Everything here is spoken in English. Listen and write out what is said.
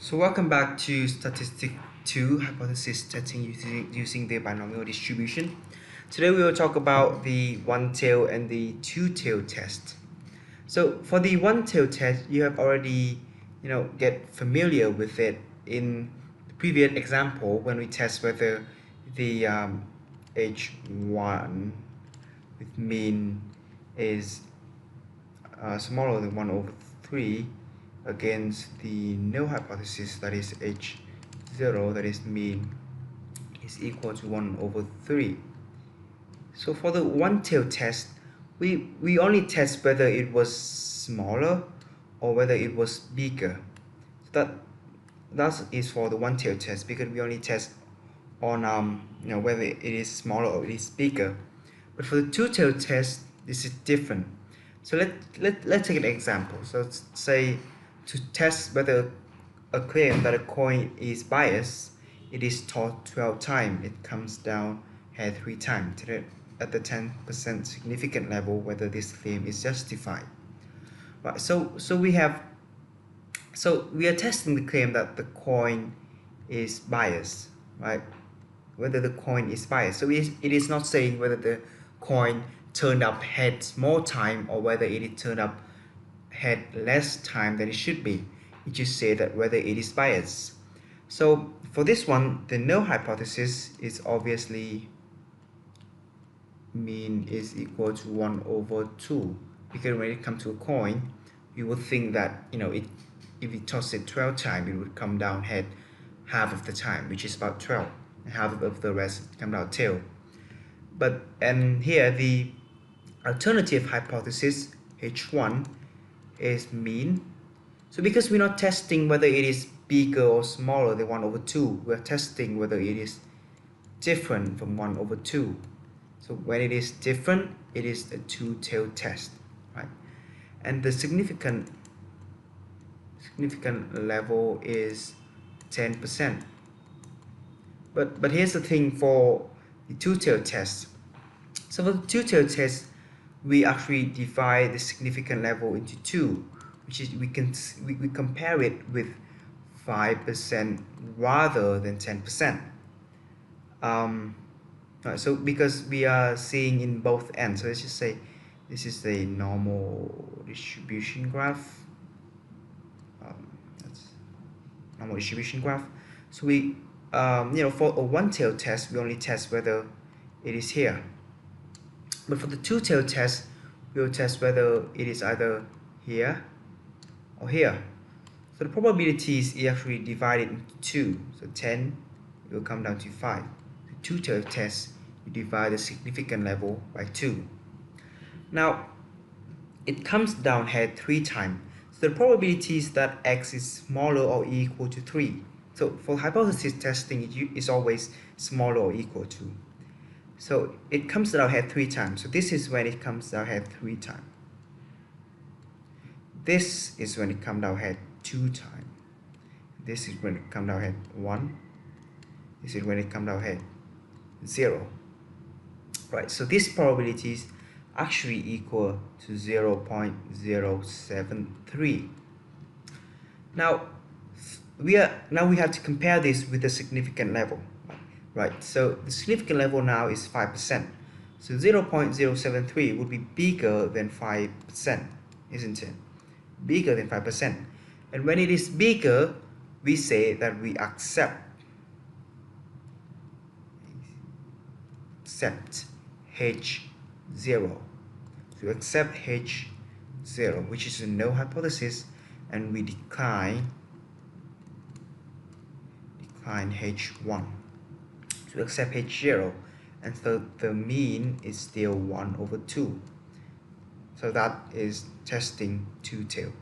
So welcome back to statistic 2 hypothesis testing using the binomial distribution. Today we will talk about the one-tail and the two-tail test. So for the one-tail test, you have already get familiar with it in the previous example when we test whether the h1 with mean is smaller than 1 over 3 against the null hypothesis, that is h0, that is mean is equal to 1 over 3. So for the one-tail test, we only test whether it was smaller or whether it was bigger. So that is for the one-tail test, because we only test on whether it is smaller or it is bigger. But for the two-tail test, this is different. So let's take an example. So let's say to test whether a claim that a coin is biased, it is tossed 12 times, it comes down head 3 times at the 10% significant level whether this claim is justified. Right, so we are testing the claim that the coin is biased, right? Whether the coin is biased. So it is not saying whether the coin turned up heads more time or whether it turned up head less time than it should be. It just say that whether it is biased. So for this one, the null hypothesis is obviously mean is equal to 1 over 2, because when it comes to a coin, you would think that if you toss it 12 times, it would come down head half of the time, which is about 12, and half of the rest come down tail. And here the alternative hypothesis h1 is mean. So because we're not testing whether it is bigger or smaller than 1 over 2, we're testing whether it is different from 1 over 2. So when it is different, it is a two-tail test, right? And the significant level is 10%. But here's the thing for the two-tail test. So for the two-tail test, we actually divide the significant level into two, which is we compare it with 5% rather than 10%. So because we are seeing in both ends, so let's just say this is the normal distribution graph. That's normal distribution graph. So we for a one-tail test, we only test whether it is here. But for the two-tail test, we will test whether it is either here or here. So the probabilities is actually divided into 2. So 10 will come down to 5. The two-tail test, you divide the significant level by 2. Now, it comes down head 3 times. So the probability is that x is smaller or equal to 3. So for hypothesis testing, it is always smaller or equal to. So it comes down head 3 times. So this is when it comes down head 3 times. This is when it comes down head 2 times. This is when it comes down head 1. This is when it comes down head 0. Right, so this probability is actually equal to 0.073. Now we have to compare this with the significant level. Right, so the significant level now is 5%. So 0.073 would be bigger than 5%, isn't it? Bigger than 5%. And when it is bigger, we say that we accept H0. So we accept H0, which is a null hypothesis, and we decline H1. So we accept H0, and so the mean is still 1 over 2. So that is testing two-tail.